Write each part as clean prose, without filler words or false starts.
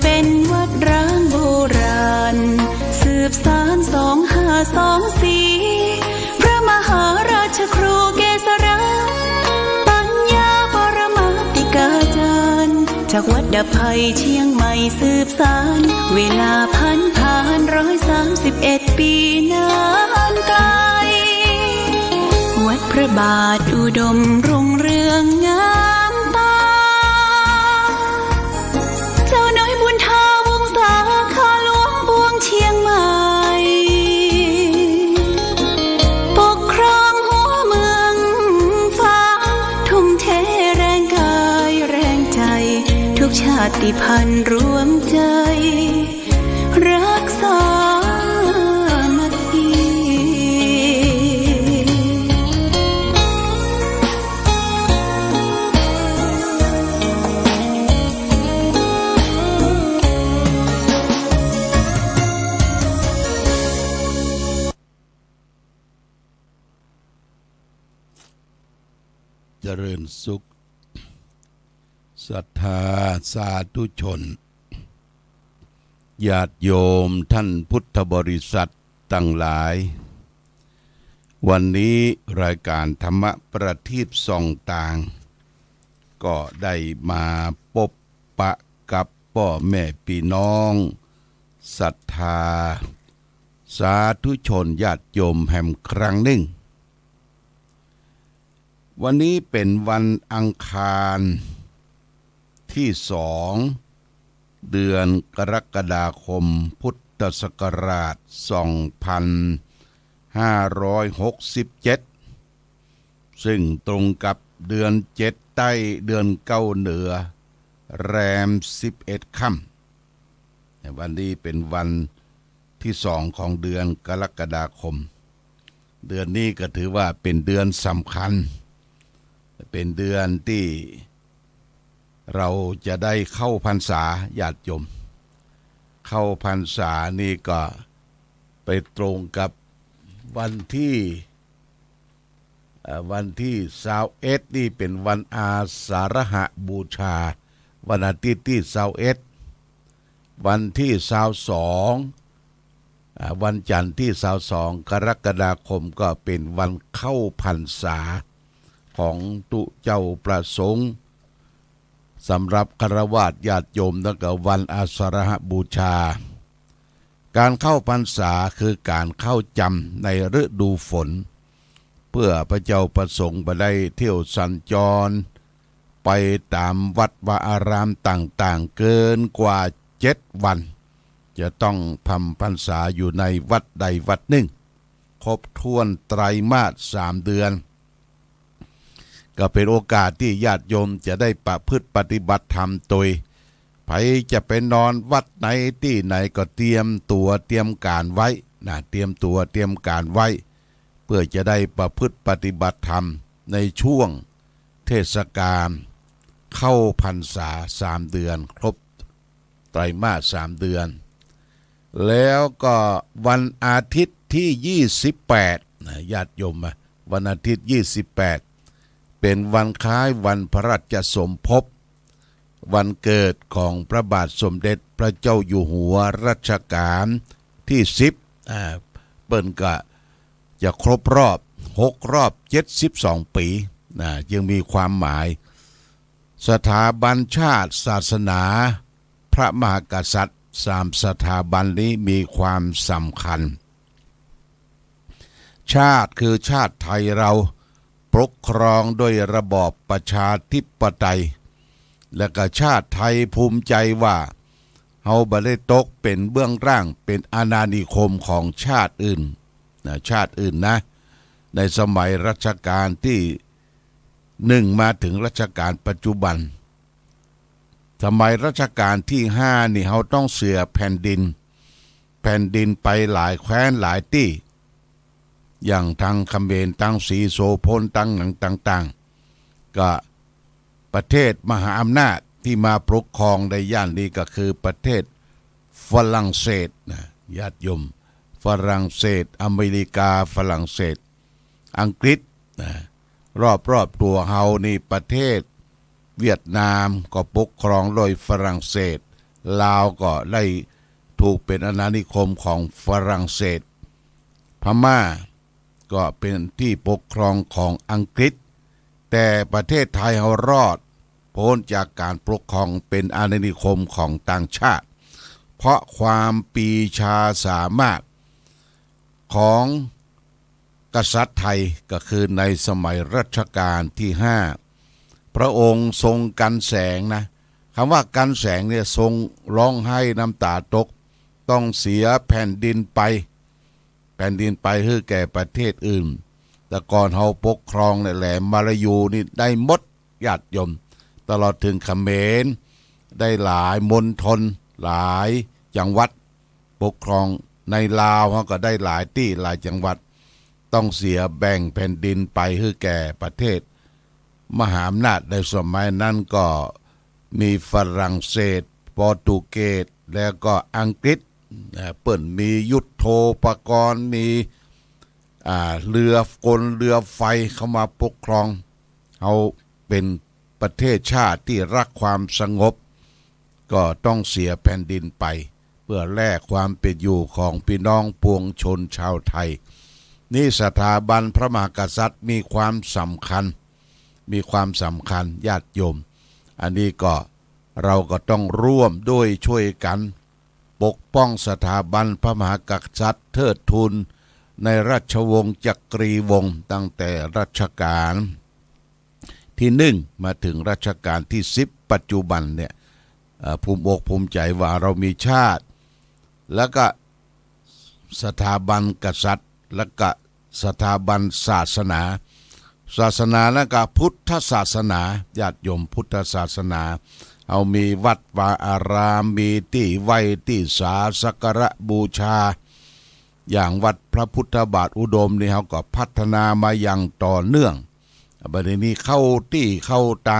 เป็นวัดร้างโบราณสืบสาน2524พระมหาราชครูเกษราปัญญาปรมาติกาจารย์จากวัดดาภัยเชียงใหม่สืบสานเวลาผ่าน131 ปีนานไกลวัดพระบาทอุดมรุ่งเรืองงามตาเจ้าน้อยบุญทาวงศาข้าหลวงปวงเชียงใหม่ปกครองหัวเมืองฟ้าทุ่มเทแรงกายแรงใจทุกชาติพันธุ์รวมใจรักษาเจริญสุขศรัทธาสาธุชนญาติโยมท่านพุทธบริษัททั้งหลายวันนี้รายการธรรมประทีปส่องต่างก็ได้มาพบปะกับพ่อแม่พี่น้องศรัทธาสาธุชนญาติโยมแห่งครั้งหนึ่งวันนี้เป็นวันอังคารที่2เดือนกรกฎาคมพุทธศักราช2567ซึ่งตรงกับเดือน7ใต้เดือน9เหนือแรม11ค่ำวันนี้เป็นวันที่2ของเดือนกรกฎาคมเดือนนี้ก็ถือว่าเป็นเดือนสำคัญเป็นเดือนที่เราจะได้เข้าพรรษาญาติโยมเข้าพรรษานี่ก็ไปตรงกับวันที่21นี่เป็นวันอาสาฬหบูชาวันอาทิตย์ที่21วันที่22วันจันทร์ที่22กรกฎาคมก็เป็นวันเข้าพรรษาของตุเจ้าประสงค์สำหรับฆราวาสญาติโยมตั้งแต่วันอาสาฬหบูชาการเข้าพรรษาคือการเข้าจำในฤดูฝนเพื่อพระเจ้าประสงค์ไปได้เที่ยวสัญจรไปตามวัดวาอารามต่างๆเกินกว่า7 วันจะต้องทำพรรษาอยู่ในวัดใดวัดหนึ่งครบถ้วนไตรมาส3 เดือนก็เป็นโอกาสที่ญาติโยมจะได้ประพฤติปฏิบัติธรรมโดยใครจะไปนอนวัดไหนที่ไหนก็เตรียมตัวเตรียมการไว้เตรียมตัวเตรียมการไว้เพื่อจะได้ประพฤติปฏิบัติธรรมในช่วงเทศกาลเข้าพรรษา3 เดือนครบไตรมาส3 เดือนแล้วก็วันอาทิตย์ที่28ญาติโยมวันอาทิตย์28เป็นวันคล้ายวันพระราชสมภพวันเกิดของพระบาทสมเด็จพระเจ้าอยู่หัวรัชกาลที่10เปิ้นก็จะครบรอบ72 ปียังมีความหมายสถาบันชาติศาสนาพระมหากษัตริย์3 สถาบันนี้มีความสำคัญชาติคือชาติไทยเราปกครองโดยระบอบประชาธิปไตยและก็ชาติไทยภูมิใจว่าเฮาบ่ได้ตกเป็นเบื้องล่างเป็นอาณานิคมของชาติอื่นในสมัยรัชกาลที่1มาถึงรัชกาลปัจจุบันสมัยรัชกาลที่5นี่เฮาต้องเสือแผ่นดินไปหลายแคว้นหลายที่อย่างทางเขมรทางศรีโสพลทางต่างๆก็ประเทศมหาอำนาจที่มาปกครองในย่านนี้ก็คือประเทศฝรั่งเศสญาติโยมฝรั่งเศสอเมริกาฝรั่งเศสอังกฤษรอบตัวเฮานี่ประเทศเวียดนามก็ปกครองโดยฝรั่งเศส ลาวก็ได้ถูกเป็นอาณานิคมของฝรั่งเศสพม่าก็เป็นที่ปกครองของอังกฤษแต่ประเทศไทยเรารอดพ้นจากการปกครองเป็นอาณานิคมของต่างชาติเพราะความปีชาสามารถของกษัตริย์ไทยก็คือในสมัยรัชกาลที่5พระองค์ทรงกันแสงนะคำว่ากันแสงเนี่ยทรงร้องไห้น้ำตาตกต้องเสียแผ่นดินไปให้แก่ประเทศอื่นแต่ก่อนเฮาปกครองเนี่ยแหลมมาลายูนี่ได้หมดญาติโยมตลอดถึงเขมรได้หลายมณฑลหลายจังหวัดปกครองในลาวเขาก็ได้หลายที่หลายจังหวัดต้องเสียแบ่งแผ่นดินไปให้แก่ประเทศมหาอำนาจในสมัยนั้นก็มีฝรั่งเศสโปรตุเกสแล้วก็อังกฤษเปิ่นมียุทโธปกรณ์มีเรือกลเรือไฟเข้ามาปกครองเขาเป็นประเทศชาติที่รักความสงบก็ต้องเสียแผ่นดินไปเพื่อแลกความเป็นอยู่ของพี่น้องปวงชนชาวไทยนี่สถาบันพระมหากษัตริย์มีความสำคัญญาติโยมอันนี้ก็เราก็ต้องร่วมด้วยช่วยกันปกป้องสถาบันพระมหากษัตริย์เทิดทูนในราชวงศ์จักรีวงศ์ตั้งแต่รัชกาลที่1มาถึงรัชกาลที่10ปัจจุบันเนี่ยภูมิอกภูมิใจว่าเรามีชาติแล้วก็สถาบันกษัตริย์แล้วก็สถาบันศาสนาแล้วก็พุทธศาสนาญาติโยมพุทธศาสนาเอามีวัดวาอารามมีที่ไหว้ที่สาสักการะบูชาอย่างวัดพระพุทธบาทอุดมนี่เขาก็พัฒนามาอย่างต่อเนื่องบัดนี้เข้าที่เข้าทา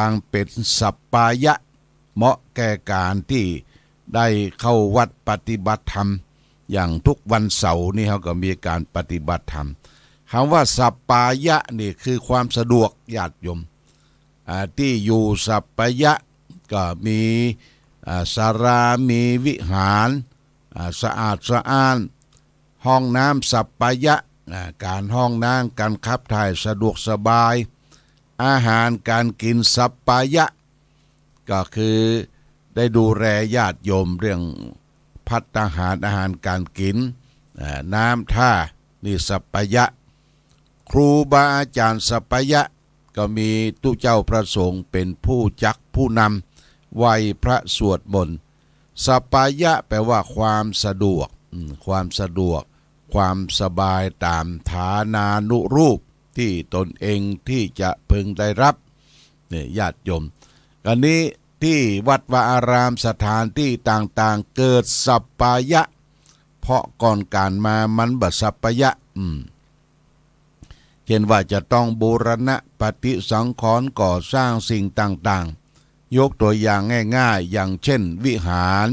งเป็นสัปปายะเหมาะแก่การที่ได้เข้าวัดปฏิบัติธรรมอย่างทุกวันเสาร์นี่เขาก็มีการปฏิบัติธรรมคำว่าสัปปายะนี่คือความสะดวกญาติโยมที่อยู่สัปปายะก็มีศาลามีวิหารสะอาดสะอ้านห้องน้ำสัปปายะการห้องน้ำการขับถ่ายสะดวกสบายอาหารการกินสัปปายะก็คือได้ดูแลญาติโยมเรื่องภัตตาหารอาหารการกินน้ำท่านี่สัปปายะครูบาอาจารย์สัปปายะก็มีตู้เจ้าพระสงฆ์เป็นผู้จักผู้นำไหว้พระสวดมนต์สัปปายะแปลว่าความสะดวกความสบายตามฐานานุรูปที่ตนเองที่จะพึงได้รับเนี่ยญาติโยมอันนี้ที่วัดวาอารามสถานที่ต่างๆเกิดสัปปายะเพราะก่อนการมามันบัดสัปปายะเช่นว่าจะต้องบูรณะปฏิสังขรณ์ก่อสร้างสิ่งต่างๆยกตัวอย่างง่ายๆอย่างเช่นวิหาร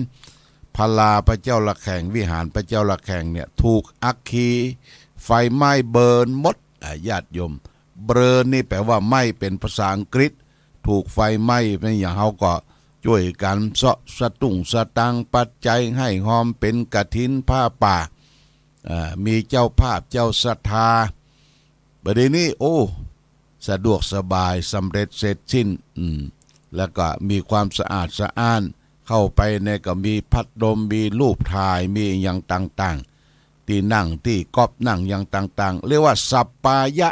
พลาพระเจ้าละแข่งวิหารพระเจ้าละแข่งเนี่ยถูกอัคคีไฟไหม้เบิร์นหมดญาติโยมเบิร์นนี่แปลว่าไหม้เป็นภาษาอังกฤษถูกไฟไหม้เป็นอย่างเขาก็ช่วยกันเสาะสตุ้งสตังปัจจัยให้หอมเป็นกฐินผ้าป่ามีเจ้าภาพเจ้าศรัทธาประเดี๋ยวนี้สะดวกสบายสำเร็จเสร็จสิ้นแล้วก็มีความสะอาดสะอ้านเข้าไปในก็มีพัดลมมีรูปถ่ายมีอย่างต่างๆที่นั่งที่กอบนั่งอย่างต่างๆเรียกว่าสัปปาย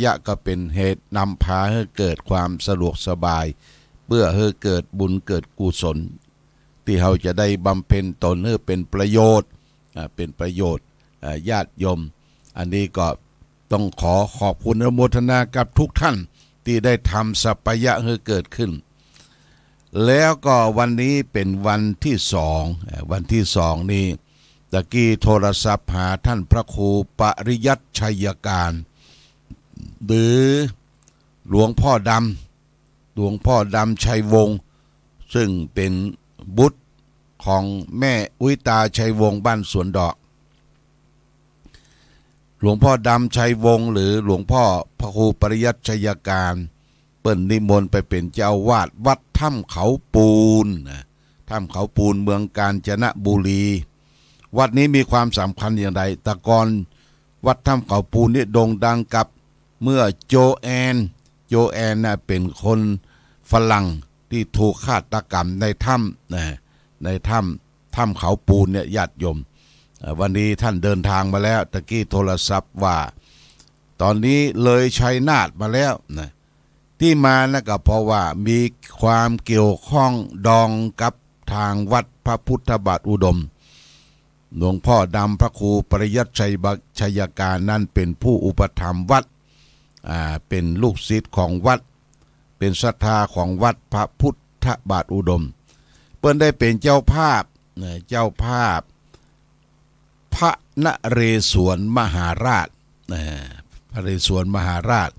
ะก็เป็นเหตุนำพาให้เกิดความสะดวกสบายเพื่อให้เกิดบุญเกิดกุศลที่เราจะได้บำเพ็ญตนให้เป็นประโยชน์ญาติโยมอันนี้ก็ต้องขอบคุณอนุโมทนากับทุกท่านที่ได้ทำสัปปายะให้เกิดขึ้นแล้วก็วันนี้เป็นวันที่สองนี้ตะกี้โทรศัพท์หาท่านพระครูปริยัติชัยการหรือหลวงพ่อดำชัยวงศ์ซึ่งเป็นบุตรของแม่อุยตาชัยวงศ์บ้านสวนดอกหลวงพ่อดำชัยวงศ์หรือหลวงพ่อพระครูปริยัติชัยการเปิ้นนิมนต์ไปเป็นเจ้าวาดวัดธ ถ้ำเขาปูนถ้ำเขาปูนเมืองกาญจนบุรีวัดนี้มีความสำคัญอย่างไรแต่ก่อนวัดถ้ำเขาปูนนี่โด่งดังกับเมื่อโจแอนน่ะเป็นคนฝรั่งที่ถูกฆาตกรรมในถ้ำในถ้ำเขาปูนเนี่ยญาติโยมวันนี้ท่านเดินทางมาแล้วตะกี้โทรศัพท์ว่าตอนนี้เลยชัยนาทมาแล้วนะที่มานะก็เพราะว่ามีความเกี่ยวข้องดองกับทางวัดพระพุทธบาทอุดมหลวงพ่อดำพระครูปริยัติชัยการนั่นเป็นผู้อุปถัมภ์วัดเป็นลูกศิษย์ของวัดเป็นศรัทธาของวัดพระพุทธบาทอุดมเปิ้นได้เป็นเจ้าภาพพระนเรศวรมหาราชพระนเรศวรมหาราช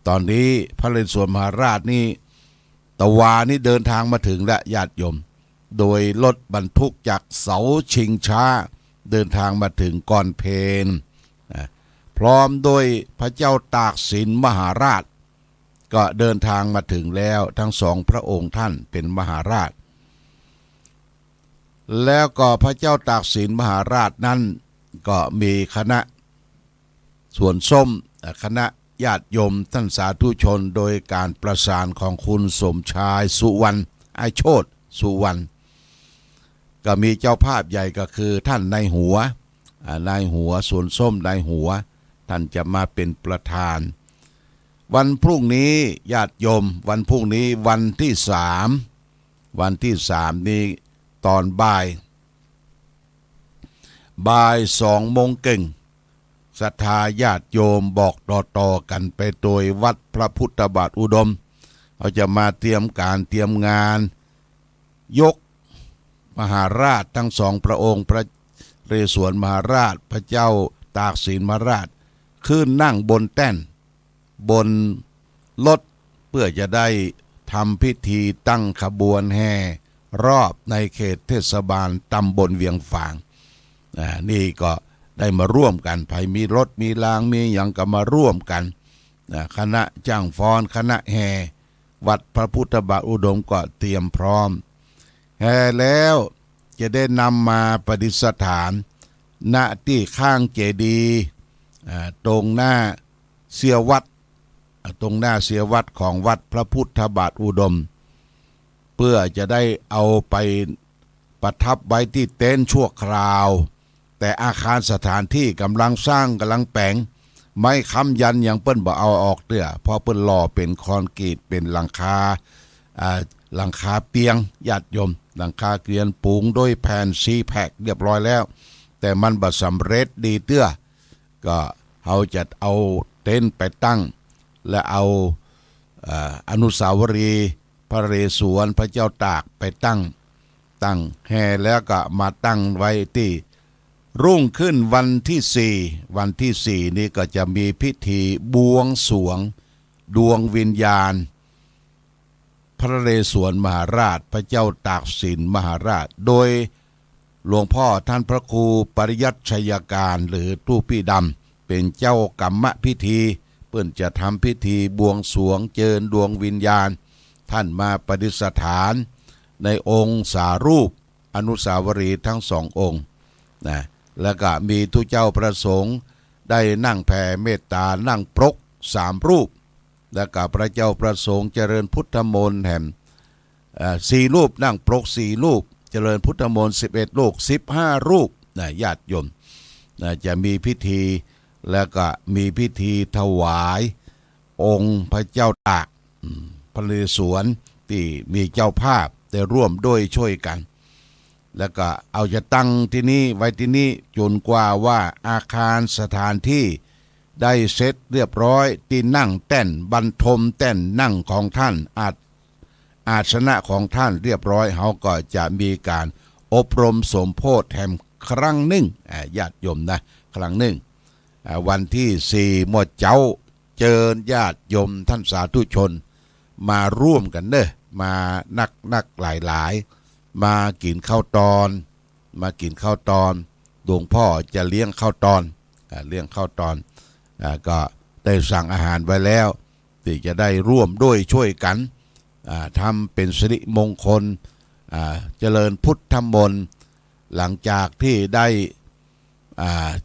ตอนนี้พระนเรศวรมหาราชนี่ตะวานี่เดินทางมาถึงและญาติโยมโดยรถบรรทุกจากเสาชิงช้าเดินทางมาถึงก่อนเพลพร้อมโดยพระเจ้าตากสินมหาราชก็เดินทางมาถึงแล้วทั้งสองพระองค์ท่านเป็นมหาราชแล้วก็พระเจ้าตากสินมหาราชนั้นก็มีคณะส่วนส้มคณะญาติโยมท่านสาธุชนโดยการประสานของคุณสมชายสุวรรณโชติสุวรรณก็มีเจ้าภาพใหญ่ก็คือท่านนายหัวสวนส้มนายหัวท่านจะมาเป็นประธานวันพรุ่งนี้ญาติโยมวันพรุ่งนี้วันที่สามนี้ตอนบ่าย2 โมงเก่งศรัทธาญาติโยมบอกต่อกันไปโดยวัดพระพุทธบาทอุดมเขาจะมาเตรียมงานยกมหาราชทั้งสองพระองค์พระนเรศวรมหาราชพระเจ้าตากสินมหาราชขึ้นนั่งบนแท่นบนรถเพื่อจะได้ทำพิธีตั้งขบวนแห่รอบในเขตเทศบาลตำบลเวียงฝางนี่ก็ได้มาร่วมกันไผมีรถมีรางมีอย่างก็มาร่วมกันคณะจ้างฟ้อนคณะแห่วัดพระพุทธบาทอุดมก็เตรียมพร้อมแห่แล้วจะได้นำมาประดิษฐานณที่ข้างเจดีย์ตรงหน้าเสียวัดของวัดพระพุทธบาทอุดมเพื่อจะได้เอาไปประทับไว้ที่เต็นท์ชั่วคราวแต่อาคารสถานที่กำลังสร้างกำลังแปลงไม้ค้ำยันอย่างเปิ้นบ่เอาออกเด้อเพราะเปิ้นหล่อเป็นคอนกรีตเป็นหลังคาเปียงญาติโยมหลังคาเกลียนปูงด้วยแผ่นซีแพคเรียบร้อยแล้วแต่มันบ่สำเร็จดีเตื้อก็เขาจะเอาเต็นท์ไปตั้งและเอาอนุสาวรีย์พระนเรศวรพระเจ้าตากไปตั้งแห่แล้วก็มาตั้งไว้ที่รุ่งขึ้นวันที่ 4นี้ก็จะมีพิธีบวงสรวงดวงวิญญาณพระนเรศวรมหาราชพระเจ้าตากสินมหาราชโดยหลวงพ่อท่านพระครูปริยัติชัยการหรือตู้พี่ดำเป็นเจ้ากรรมพิธีเพื่อจะทำพิธีบวงสรวงเจิญดวงวิญญาณท่านมาประดิษฐานในองค์สารูปอนุสาวรีย์ทั้งสององค์แล้วก็มีทุเจ้าประสงค์ได้นั่งแผ่เมตตานั่งปรก3 รูปแล้วก็พระเจ้าประสงค์เจริญพุทธมนต์แห่ง4 รูปนั่งปรก4 รูปเจริญพุทธมนต์11 รูป15 รูปญาติโยมจะมีพิธีแล้วก็มีพิธีถวายองค์พระเจ้าตากพระนเรศวรที่มีเจ้าภาพได้ร่วมด้วยช่วยกันแล้วก็เอาจะตั้งที่นี่ไว้ที่นี่จนกว่าว่าอาคารสถานที่ได้เสร็จเรียบร้อยที่นั่งแต้นบรรทมแต้นนั่งของท่านอาสนะของท่านเรียบร้อยเขาก็จะมีการอบรมสมโภชแห่งครั้งหนึ่งญาติโยมนะครั้งหนึ่งวันที่4หมดเจ้าเจิญญาติโยมท่านสาธุชนมาร่วมกันเด้อมานักหลายมากินข้าวตอนหลวงพ่อจะเลี้ยงข้าวตอนก็ได้สั่งอาหารไว้แล้วที่จะได้ร่วมด้วยช่วยกัน ทำเป็นสิริมงคลเจริญพุทธมนต์หลังจากที่ได้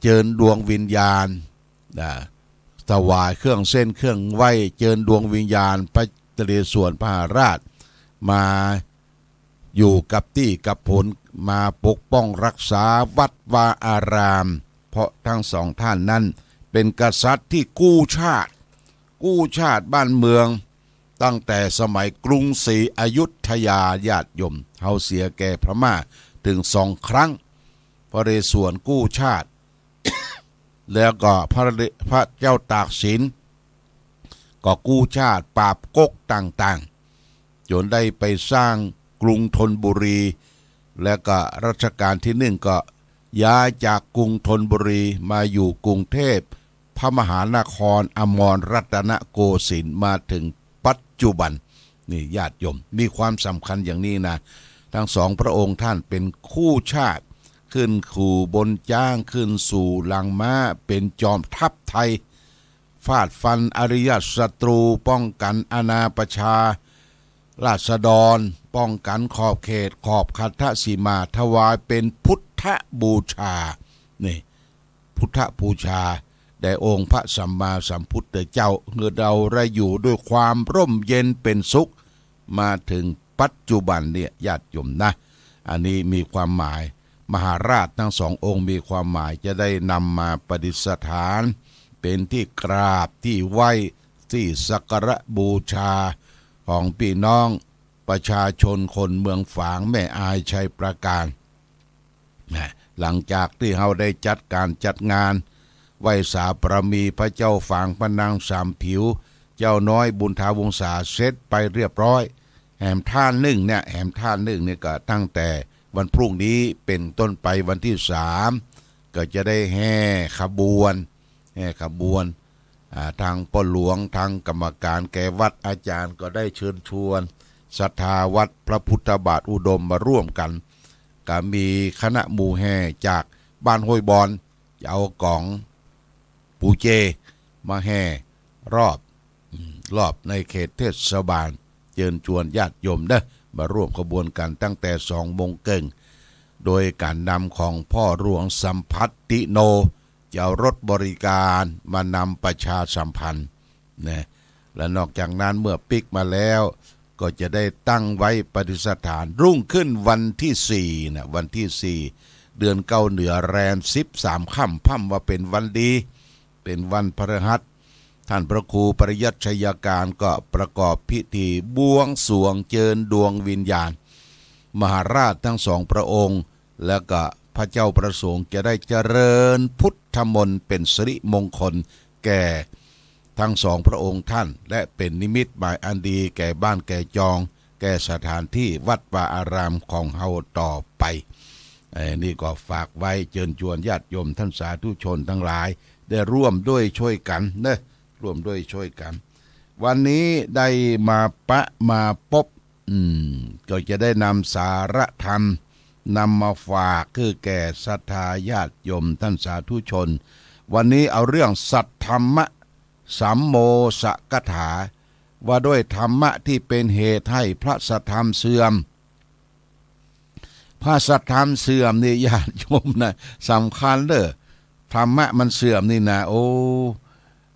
เจิญดวงวิญญาณถวายเครื่องเส้นเครื่องไหว้เจิญดวงวิญญาณพระนเรศวรมหาราชมาอยู่กับที่กับผลมาปกป้องรักษาวัดวาอารามเพราะทั้งสองท่านนั้นเป็นกษัตริย์ที่กู้ชาติบ้านเมืองตั้งแต่สมัยกรุงศรีอยุธยาญาติโยมเฮาเสียแก่พม่าถึง2 ครั้งพระนเรศวรกู้ชาติ แล้วก็พระเจ้าตากสินก็กู้ชาติปราบก๊กต่างๆจนได้ไปสร้างกรุงธนบุรีและก็รัชกาลที่1ก็ย้ายจากกรุงธนบุรีมาอยู่กรุงเทพพระมหานครอมรรัตนโกสินทร์มาถึงปัจจุบันนี่ญาติโยมมีความสำคัญอย่างนี้นะทั้ง2 พระองค์ท่านเป็นคู่ชาติขึ้นขู่บนจ้างขึ้นสู่หลังม้าเป็นจอมทัพไทยฟาดฟันอริยศัตรูป้องกันอาณาประชาราษฎรป้องกันขอบเขตขอบคัตสีมาถวายเป็นพุทธบูชานี่พุทธบูชาแด่องค์พระสัมมาสัมพุทธเจ้าเมื่อเราได้อยู่ด้วยความร่มเย็นเป็นสุขมาถึงปัจจุบันเนี่ยญาติโยมนะอันนี้มีความหมายมหาราชทั้ง2 องค์มีความหมายจะได้นำมาประดิษฐานเป็นที่กราบที่ไหว้ที่สักการะบูชาของพี่น้องประชาชนคนเมืองฝางแม่อายชัยประการหลังจากที่เราได้จัดการจัดงานไหว้สาประมีพระเจ้าฝางพระนางสามผิวเจ้าน้อยบุญทาวงศาเสร็จไปเรียบร้อยแหมท่านเนี่ยก็ตั้งแต่วันพรุ่งนี้เป็นต้นไปวันที่3ก็จะได้แห่ขบวนทางพ่อหลวงทางกรรมการแก่วัดอาจารย์ก็ได้เชิญชวนศรัทธาวัดพระพุทธบาทอุดมมาร่วมกันก็มีคณะหมู่แห่จากบ้านห้วยบอนจะเอากล่องปูเจมาแห่รอบในเขตเทศบาลเชิญชวนญาติโยมมาร่วมขบวนกันตั้งแต่2 โมงครึ่งโดยการนำของพ่อหลวงสัมพัทติโนจะเอารถบริการมานำประชาสัมพันธ์นะและนอกจากนั้นเมื่อปิกมาแล้วก็จะได้ตั้งไว้ประดิษฐานรุ่งขึ้นวันที่4นะวันที่4เดือนเก้าเหนือแรม13 ค่ำว่าเป็นวันดีเป็นวันพฤหัสท่านพระครูปริยัติชัยการก็ประกอบพิธีบวงสรวงเจิญดวงวิญญาณมหาราชทั้ง2 พระองค์แล้วก็พระเจ้าประสงค์จะได้เจริญพุทธมนต์เป็นสิริมงคลแก่ทั้ง2 พระองค์ท่านและเป็นนิมิตหมายอันดีแก่บ้านแก่จองแก่สถานที่วัดวาอารามของเฮาต่อไปนี่ก็ฝากไว้เชิญชวนญาติโยมท่านสาธุชนทั้งหลายได้ร่วมด้วยช่วยกันร่วมด้วยช่วยกันวันนี้ได้มามาพบก็จะได้นำสาระธรรมนำมาฝากคือแก่ศรัทธาญาติโยมท่านสาธุชนวันนี้เอาเรื่องสัทธรรมะสัมโมสกถาว่าด้วยธรรมะที่เป็นเหตุให้พระสัทธรรมเสื่อมพระสัทธรรมเสื่อมนี่ญาติโยมนะสำคัญธรรมะมันเสื่อมนี่นะโอ้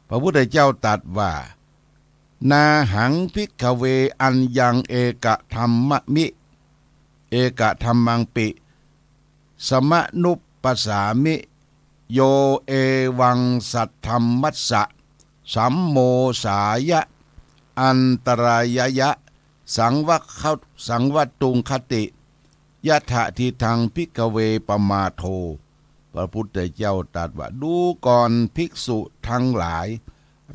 พระพุทธเจ้าตรัสว่านาหังภิกขเวอัญญังเอกธรรมมิเอกธรรมังปิสมนุปปสามิโยเอวังสัทธรรมัสสะสัมโมสายะอันตรายยะสังวัตตุงคติยะถะทิทังภิกขเวปมาโทพระพุทธเจ้าตรัสว่าดูก่อนภิกษุทั้งหลาย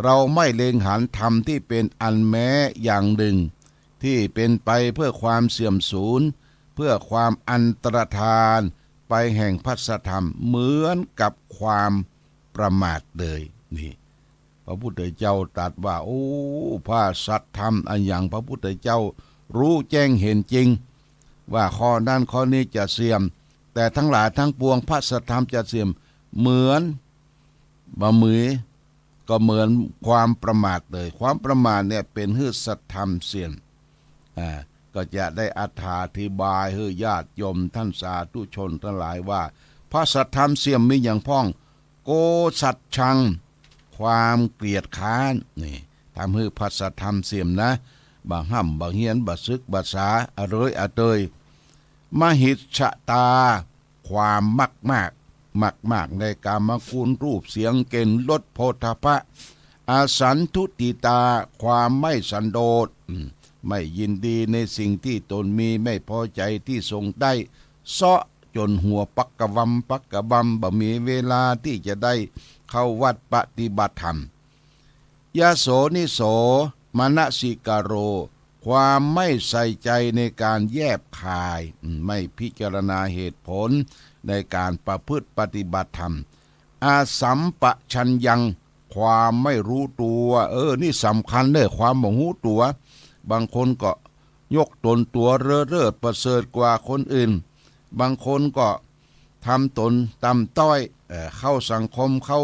เราไม่เล็งหันธรรมที่เป็นอันแม้อย่างหนึ่งที่เป็นไปเพื่อความเสื่อมสูญเพื่อความอันตรธานไปแห่งพัสธรรมเหมือนกับความประมาทเลยนี่พระพุทธเจ้าตรัสว่าโอ้พระสัทธรรมอันอย่างพระพุทธเจ้ารู้แจ้งเห็นจริงว่าข้อนั้นข้อนี้จะเสื่อมแต่ทั้งหลายทั้งปวงพระสัทธรรมจะเสื่อมเหมือนก็เหมือนความประมาทเลยความประมาทเนี่ยเป็นหื้อสัทธรรมเสื่อม ก็จะได้อธิบายให้ญาติโยมท่านสาธุชนทั้งหลายว่าพระสัทธรรมเสียมมีอย่างพ้องโกสัจชังความเกลียดค้านนี่ทำให้พระสัทธรรมเสียมนะบางห้ำบางเฮียนบางซึกบางสาอร่อยอเตยมหิชตาความมากในกามกุลรูปเสียงเก่นลดโพธพะอาสันทุติตาความไม่สันโดษไม่ยินดีในสิ่งที่ตนมีไม่พอใจที่ทรงได้เซาะจนหัวปักกะวัมบ่มีเวลาที่จะได้เข้าวัดปฏิบัติธรรมยโสนิโสมนสิกโรความไม่ใส่ใจในการแยบคายไม่พิจารณาเหตุผลในการประพฤติปฏิบัติธรรมอาสัมปชัญญังความไม่รู้ตัวนี่สำคัญเลยความบ่รู้ตัวบางคนก็ยกตนตัวเร่อประเสริฐกว่าคนอื่นบางคนก็ทำตนต่ำต้อยเข้าสังคมเข้า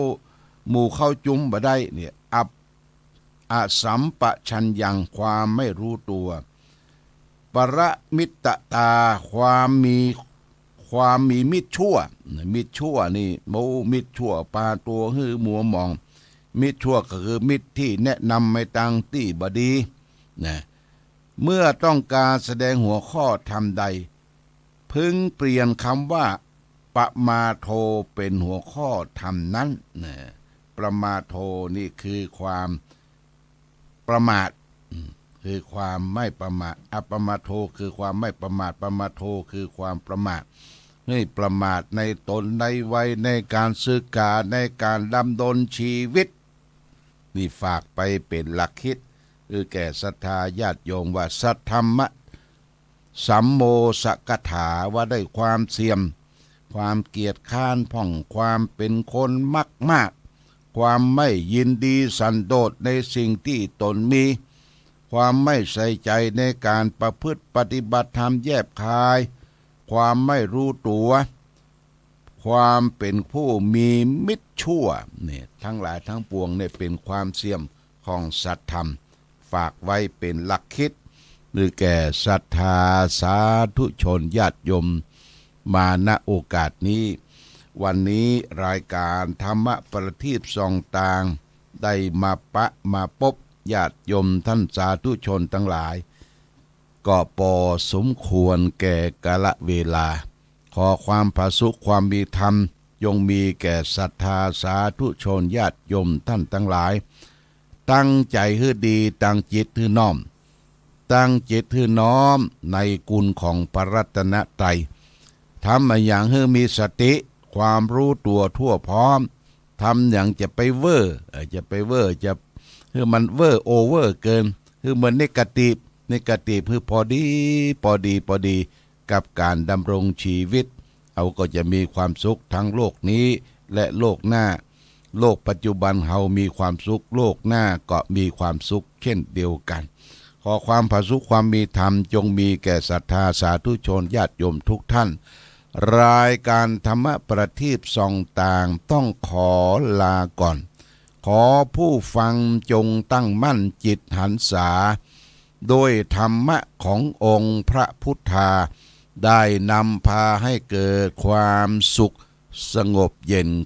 หมู่เข้าจุ้มบ่ได้เนี่ยอสัมปชัญญังความไม่รู้ตัวปรมิตตาความมีมิตรชั่วนี่โมมิตรชั่วปาตัวหื้อมัวมองมิตรชั่วก็คือมิตรที่แนะนำไม่ตังที่บดีนะเมื่อต้องการแสดงหัวข้อธรรมใดพึงเปลี่ยนคำว่าปมาโทเป็นหัวข้อธรรมนั้นนะประมาโทนี่คือความประมาทคือความไม่ประมาทอปมาโทคือความไม่ประมาทปมาโทคือความประมาทให้ประมาทในตนในวัยในการศึกษาในการดำรงชีวิตนี่ฝากไปเป็นหลักคิดแก่ศรัทธาญาติโยมว่าสัทธรรมะสัมโมสกถาว่าได้ความเสี่ยมความเกียจค้านผ่องความเป็นคนมากความไม่ยินดีสันโดษในสิ่งที่ตนมีความไม่ใส่ใจในการประพฤติปฏิบัติธรรมแยบคายความไม่รู้ตัวความเป็นผู้มีมิตรชั่วเนี่ยทั้งหลายทั้งปวงเนี่ยเป็นความเสี่ยมของสัตธรรมฝากไว้เป็นหลักคิดหรือแก่ศรัทธาสาธุชนญาติโยมมาณโอกาสนี้วันนี้รายการธรรมะประทีปส่องต่างได้มาพบญาติโยมท่านสาธุชนทั้งหลายก็พอสมควรแก่กาลเวลาขอความผาสุขความมีธรรมยงมีแก่ศรัทธาสาธุชนญาติโยมท่านทั้งหลายตั้งใจให้ดีตั้งจิตให้น้อมตั้งจิตให้น้อมในกุลของพระรัตนตรัยทำอย่างให้มีสติความรู้ตัวทั่วพร้อมทำอย่างจะไปเวอร์จะให้มันเวอร์โอเวอร์เกินให้มันเนกาทีฟคือพอดีกับการดำรงชีวิตเอาก็จะมีความสุขทั้งโลกนี้และโลกหน้าโลกปัจจุบันเฮามีความสุขโลกหน้าก็มีความสุขเช่นเดียวกันขอความผาสุขความมีธรรมจงมีแก่ศรัทธาสาธุชนญาติโยมทุกท่านรายการธรรมะประทีปส่องต่างต้องขอลาก่อนขอผู้ฟังจงตั้งมั่นจิตหันษาโดยธรรมะขององค์พระพุทธาได้นำพาให้เกิดความสุขสงบเย็น